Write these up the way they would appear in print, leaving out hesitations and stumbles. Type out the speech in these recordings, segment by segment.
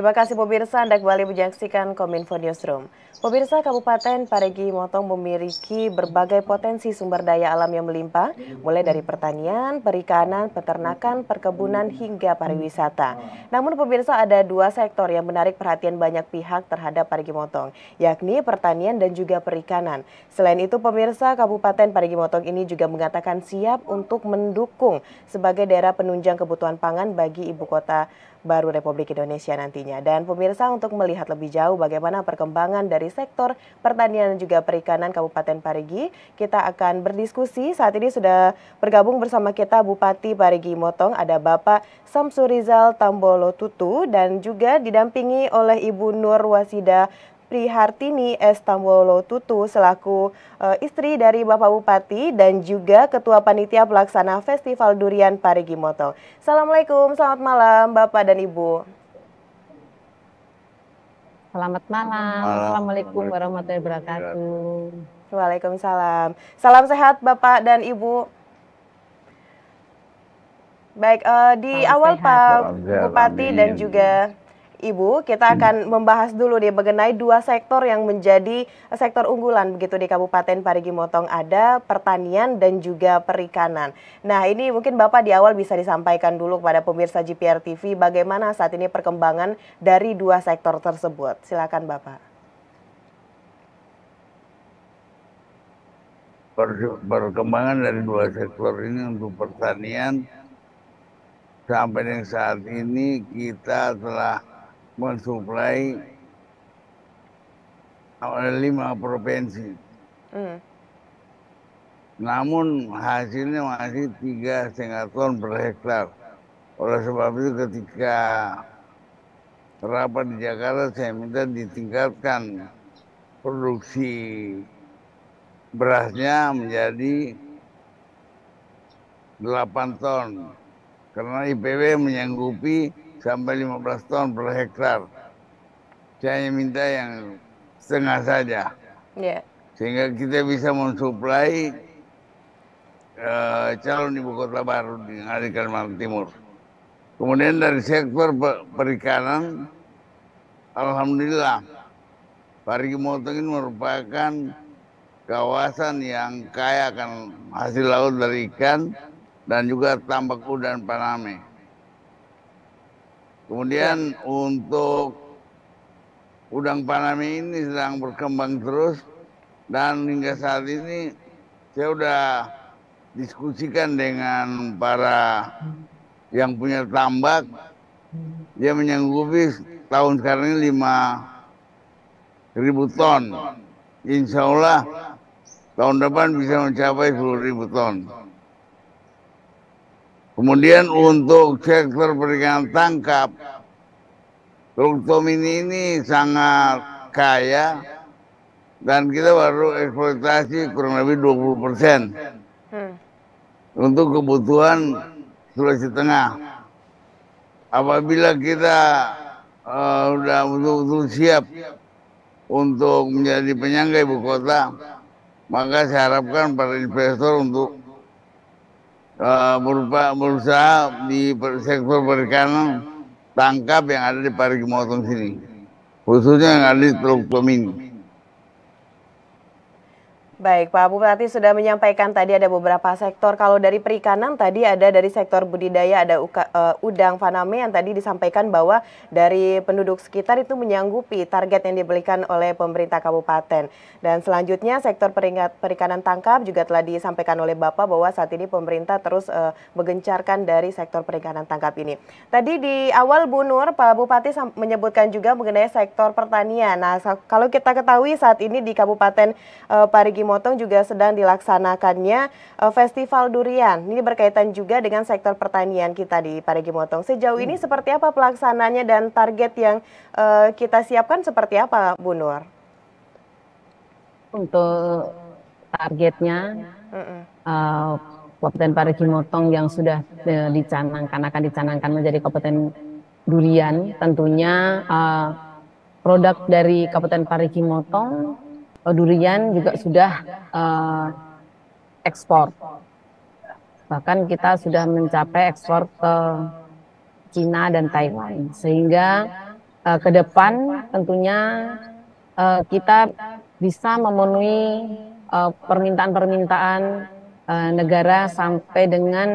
Terima kasih pemirsa, Anda kembali menyaksikan Kominfo Newsroom. Pemirsa, Kabupaten Parigi Motong memiliki berbagai potensi sumber daya alam yang melimpah, mulai dari pertanian, perikanan, peternakan, perkebunan, hingga pariwisata. Namun pemirsa, ada dua sektor yang menarik perhatian banyak pihak terhadap Parigi Motong, yakni pertanian dan juga perikanan. Selain itu pemirsa, Kabupaten Parigi Motong ini juga mengatakan siap untuk mendukung sebagai daerah penunjang kebutuhan pangan bagi ibu kota baru Republik Indonesia nantinya. Dan pemirsa, untuk melihat lebih jauh bagaimana perkembangan dari sektor pertanian dan juga perikanan Kabupaten Parigi, kita akan berdiskusi. Saat ini sudah bergabung bersama kita Bupati Parigi Motong, ada Bapak Samsurizal Tambolo Tutu dan juga didampingi oleh Ibu Nur Wasida Prihartini S. Tambolo Tutu selaku istri dari Bapak Bupati dan juga Ketua Panitia Pelaksana Festival Durian Parigi Motong. Assalamualaikum, selamat malam Bapak dan Ibu. Selamat malam. Assalamualaikum warahmatullahi wabarakatuh. Waalaikumsalam. Salam sehat Bapak dan Ibu. Baik, di Salam awal sehat. Pak Bupati dan juga Ibu, kita akan membahas dulu nih mengenai dua sektor yang menjadi sektor unggulan begitu di Kabupaten Parigi Motong, ada pertanian dan juga perikanan. Nah, ini mungkin Bapak di awal bisa disampaikan dulu kepada pemirsa GPR TV bagaimana saat ini perkembangan dari dua sektor tersebut. Silakan Bapak. Perkembangan dari dua sektor ini untuk pertanian sampai dengan saat ini kita telah mensuplai oleh 5 provinsi. Namun hasilnya masih 3,5 ton per hektar. Oleh sebab itu ketika rapat di Jakarta saya minta ditingkatkan produksi berasnya menjadi 8 ton. Karena IPB menyanggupi sampai 15 ton per hektar. Saya minta yang setengah saja. Sehingga kita bisa mensuplai calon ibu kota baru di Kalimantan Timur. Kemudian dari sektor perikanan, alhamdulillah, Parigi Motong ini merupakan kawasan yang kaya akan hasil laut dari ikan dan juga tambak udang Paname. Kemudian untuk udang Paname ini sedang berkembang terus dan hingga saat ini saya sudah diskusikan dengan para yang punya tambak. Dia menyanggupi tahun sekarang ini 5.000 ton. Insya Allah tahun depan bisa mencapai 10.000 ton. Kemudian untuk sektor perikanan tangkap, Teluk Tomini ini sangat kaya dan kita baru eksploitasi kurang lebih 20% untuk kebutuhan Sulawesi Tengah. Apabila kita sudah betul-betul siap untuk menjadi penyangga ibu kota, maka saya harapkan para investor untuk berusaha di sektor perikanan tangkap yang ada di Parigi Motong sini, khususnya yang ada di Teluk Tomini. Baik, Pak Bupati sudah menyampaikan tadi ada beberapa sektor. Kalau dari perikanan tadi ada dari sektor budidaya, ada udang faname yang tadi disampaikan bahwa dari penduduk sekitar itu menyanggupi target yang diberikan oleh pemerintah kabupaten. Dan selanjutnya sektor perikanan tangkap juga telah disampaikan oleh Bapak bahwa saat ini pemerintah terus menggencarkan dari sektor perikanan tangkap ini. Tadi di awal Bu Nur, Pak Bupati menyebutkan juga mengenai sektor pertanian. Nah, kalau kita ketahui saat ini di Kabupaten Parigi Motong juga sedang dilaksanakannya Festival Durian. Ini berkaitan juga dengan sektor pertanian kita di Parigi Motong. Sejauh ini seperti apa pelaksananya dan target yang kita siapkan seperti apa, Bu Nur? Untuk targetnya, Kabupaten Parigi Motong yang sudah akan dicanangkan menjadi Kabupaten Durian, tentunya produk dari Kabupaten Parigi Motong durian juga sudah ekspor. Bahkan kita sudah mencapai ekspor ke Cina dan Taiwan. Sehingga ke depan tentunya kita bisa memenuhi permintaan-permintaan negara sampai dengan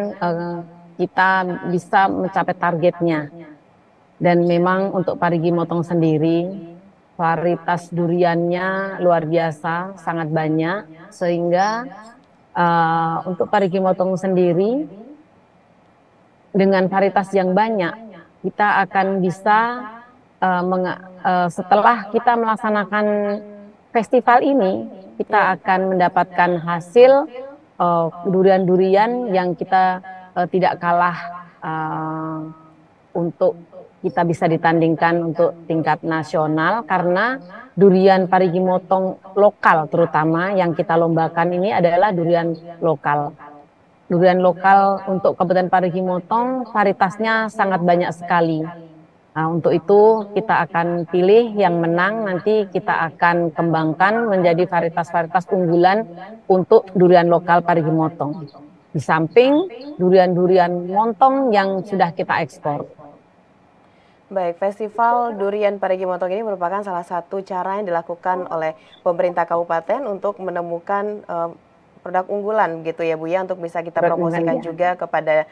kita bisa mencapai targetnya. Dan memang untuk Parigi Motong sendiri, varietas duriannya luar biasa, sangat banyak, sehingga untuk Parigi Motong sendiri, dengan varietas yang banyak, kita akan bisa setelah kita melaksanakan festival ini, kita akan mendapatkan hasil durian-durian yang kita tidak kalah untuk kita bisa ditandingkan untuk tingkat nasional, karena durian Parigi Motong lokal terutama yang kita lombakan ini adalah durian lokal. Durian lokal untuk Kabupaten Parigi Motong varietasnya sangat banyak sekali. Nah, untuk itu kita akan pilih yang menang, nanti kita akan kembangkan menjadi varietas-varietas unggulan untuk durian lokal Parigi Motong. Di samping durian-durian montong yang sudah kita ekspor. Baik, Festival Durian Parigi Motong ini merupakan salah satu cara yang dilakukan oleh pemerintah kabupaten untuk menemukan produk unggulan gitu ya Bu ya, untuk bisa kita promosikan juga kepada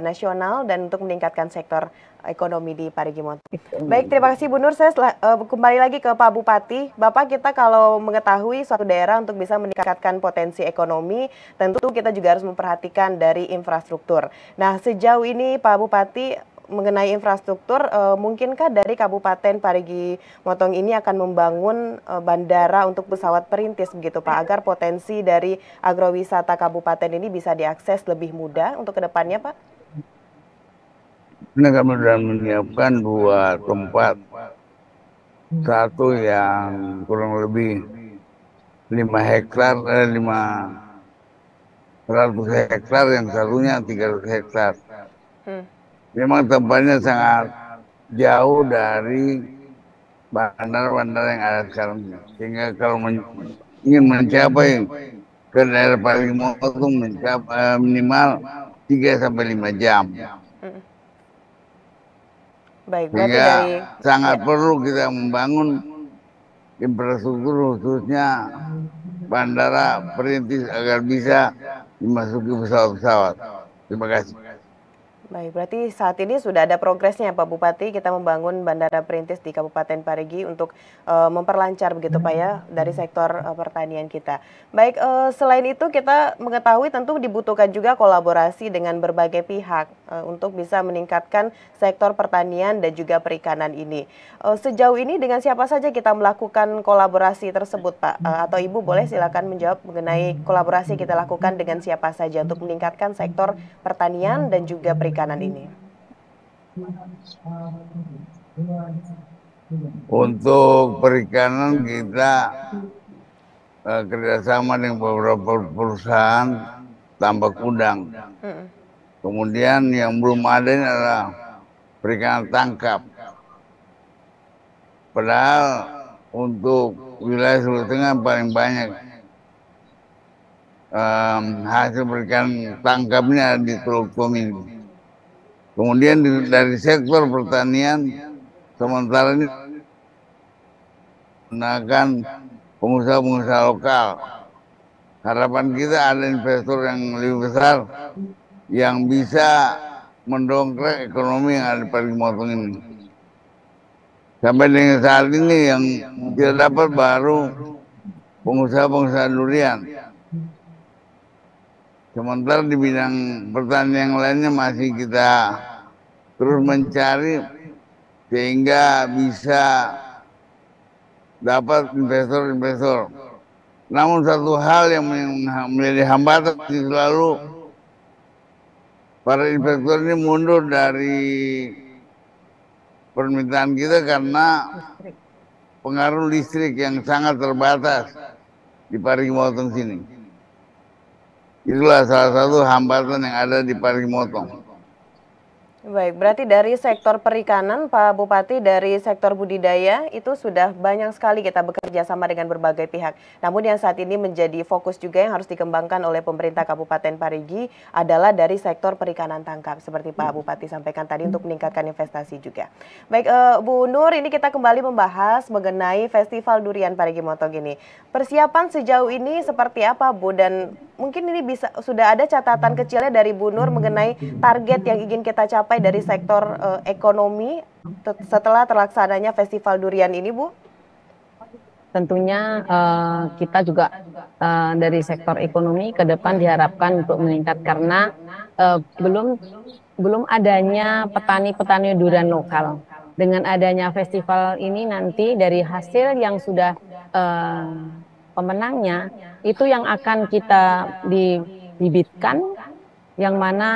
nasional dan untuk meningkatkan sektor ekonomi di Parigi Motong. Baik, terima kasih Bu Nur. Saya kembali lagi ke Pak Bupati. Bapak, kita kalau mengetahui suatu daerah untuk bisa meningkatkan potensi ekonomi, tentu kita juga harus memperhatikan dari infrastruktur. Nah, sejauh ini Pak Bupati, mengenai infrastruktur, mungkinkah dari Kabupaten Parigi Motong ini akan membangun bandara untuk pesawat perintis begitu Pak, agar potensi dari agrowisata kabupaten ini bisa diakses lebih mudah untuk kedepannya Pak? Ini kami sudah menyiapkan 2 tempat, satu yang kurang lebih 500 hektar, yang satunya 300 hektar. Memang tempatnya sangat jauh dari bandar-bandar yang ada sekarang, sehingga kalau ingin mencapai ke daerah Parigi Motong mencapai minimal 3-5 jam. Baik, berarti sehingga dari sangat perlu kita membangun infrastruktur, khususnya bandara perintis, agar bisa dimasuki pesawat-pesawat. Terima kasih. Baik, berarti saat ini sudah ada progresnya Pak Bupati, kita membangun bandara perintis di Kabupaten Parigi untuk memperlancar begitu Pak ya dari sektor pertanian kita. Baik, selain itu kita mengetahui tentu dibutuhkan juga kolaborasi dengan berbagai pihak untuk bisa meningkatkan sektor pertanian dan juga perikanan ini. Sejauh ini dengan siapa saja kita melakukan kolaborasi tersebut Pak? Atau Ibu boleh silakan menjawab mengenai kolaborasi kita lakukan dengan siapa saja untuk meningkatkan sektor pertanian dan juga perikanan ini. Untuk perikanan kita kerjasama dengan beberapa perusahaan tambak udang. Kemudian yang belum ada ini adalah perikanan tangkap. Padahal untuk wilayah Sulawesi Tengah paling banyak hasil perikanan tangkapnya di Teluk Tomini. Kemudian dari sektor pertanian, sementara ini menggunakan pengusaha-pengusaha lokal. Harapan kita ada investor yang lebih besar yang bisa mendongkrak ekonomi yang ada di Parigi Motong ini. Sampai dengan saat ini yang kita dapat baru pengusaha-pengusaha durian. Sementara di bidang pertanian yang lainnya masih kita terus mencari sehingga bisa dapat investor-investor. Namun satu hal yang menjadi hambatan selalu para investor ini mundur dari permintaan kita karena pengaruh listrik yang sangat terbatas di Parigi Motong sini. Itulah salah satu hambatan yang ada di Parigi Motong. Baik, berarti dari sektor perikanan, Pak Bupati, dari sektor budidaya itu sudah banyak sekali kita bekerja sama dengan berbagai pihak. Namun yang saat ini menjadi fokus juga yang harus dikembangkan oleh pemerintah Kabupaten Parigi adalah dari sektor perikanan tangkap, seperti Pak Bupati sampaikan tadi untuk meningkatkan investasi juga. Baik, Bu Nur, ini kita kembali membahas mengenai Festival Durian Parigi Motong ini. Persiapan sejauh ini seperti apa, Bu? Dan mungkin ini sudah ada catatan kecilnya dari Bu Nur mengenai target yang ingin kita capai dari sektor ekonomi setelah terlaksananya Festival Durian ini, Bu? Tentunya kita juga dari sektor ekonomi ke depan diharapkan untuk meningkat karena belum adanya petani-petani durian lokal. Dengan adanya festival ini nanti dari hasil yang sudah pemenangnya itu yang akan kita dibibitkan, yang mana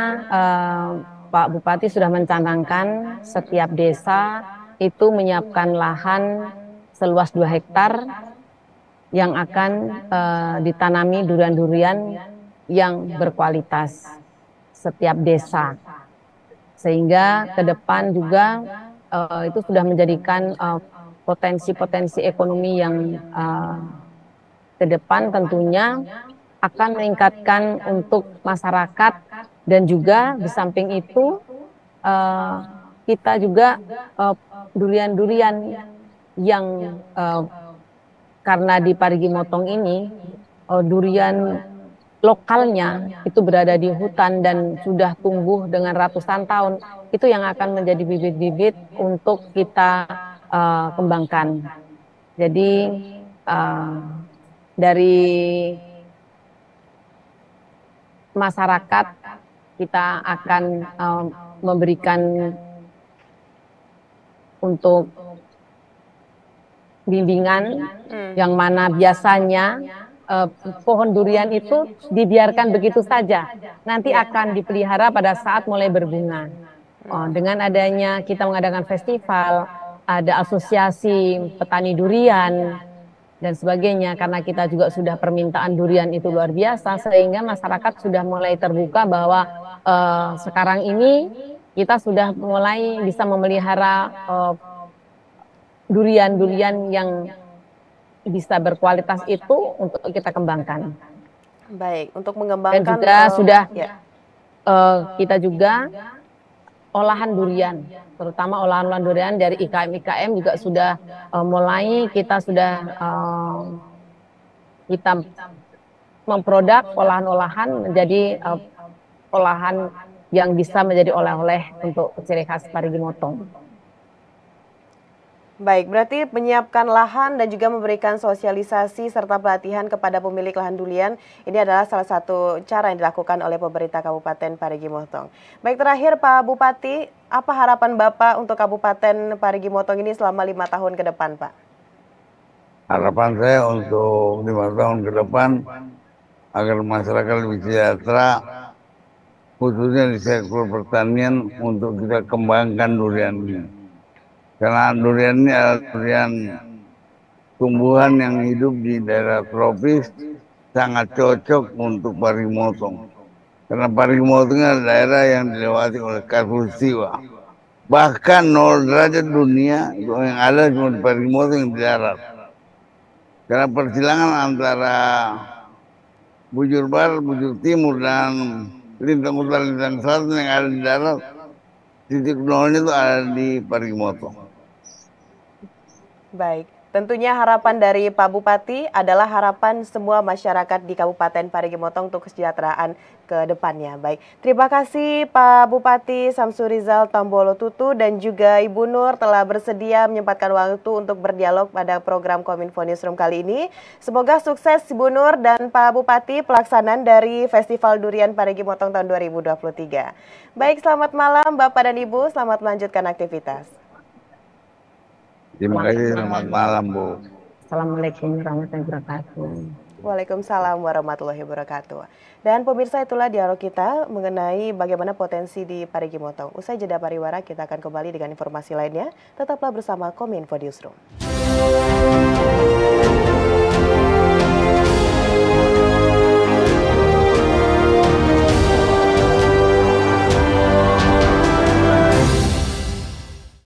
Pak Bupati sudah mencanangkan setiap desa itu menyiapkan lahan seluas 2 hektar yang akan ditanami durian-durian yang berkualitas setiap desa. Sehingga ke depan juga itu sudah menjadikan potensi-potensi ekonomi yang ke depan tentunya akan meningkatkan untuk masyarakat, dan juga di samping itu kita juga durian-durian yang karena di Parigi Motong ini durian lokalnya itu berada di hutan dan sudah tumbuh dengan ratusan tahun, itu yang akan menjadi bibit-bibit untuk kita kembangkan. Jadi dari masyarakat kita akan memberikan untuk bimbingan yang mana biasanya pohon durian itu dibiarkan begitu saja, nanti akan dipelihara pada saat mulai berbunga. Dengan adanya kita mengadakan festival, ada asosiasi petani durian dan sebagainya, karena kita juga sudah permintaan durian itu luar biasa, sehingga masyarakat sudah mulai terbuka bahwa sekarang ini kita sudah mulai bisa memelihara durian-durian yang bisa berkualitas itu untuk kita kembangkan. Baik, untuk mengembangkan dan juga sudah kita juga olahan durian, terutama olahan-olahan durian dari IKM juga sudah mulai kita memproduk olahan-olahan menjadi olahan yang bisa menjadi oleh-oleh untuk ciri khas Parigi Motong. Baik, berarti menyiapkan lahan dan juga memberikan sosialisasi serta pelatihan kepada pemilik lahan durian, ini adalah salah satu cara yang dilakukan oleh pemerintah Kabupaten Parigi Motong. Baik, terakhir Pak Bupati, apa harapan Bapak untuk Kabupaten Parigi Motong ini selama 5 tahun ke depan, Pak? Harapan saya untuk 5 tahun ke depan agar masyarakat lebih sejahtera, khususnya di sektor pertanian, untuk kita kembangkan durian ini. Karena durian ini adalah durian tumbuhan yang hidup di daerah tropis, sangat cocok untuk Parigi Motong. Karena Parigi Motong adalah daerah yang dilewati oleh khatulistiwa. Bahkan 0 derajat dunia yang ada cuma di Parigi Motong yang di darat. Karena persilangan antara bujur barat, bujur timur, dan lintang utara, lintang selatan yang ada di darat, titik nolnya itu ada di Parigi Motong. Baik, tentunya harapan dari Pak Bupati adalah harapan semua masyarakat di Kabupaten Parigi Motong untuk kesejahteraan ke depannya. Baik, terima kasih Pak Bupati Samsurizal Tambolo Tutu dan juga Ibu Nur telah bersedia menyempatkan waktu untuk berdialog pada program Kominfo Newsroom kali ini. Semoga sukses Ibu Nur dan Pak Bupati pelaksanaan dari Festival Durian Parigi Motong tahun 2023. Baik, selamat malam Bapak dan Ibu, selamat melanjutkan aktivitas. Terima kasih, selamat malam Bu. Assalamualaikum warahmatullahi wabarakatuh. Waalaikumsalam warahmatullahi wabarakatuh. Dan pemirsa, itulah dialog kita mengenai bagaimana potensi di Parigi Motong. Usai jeda pariwara, kita akan kembali dengan informasi lainnya. Tetaplah bersama Kominfo Newsroom.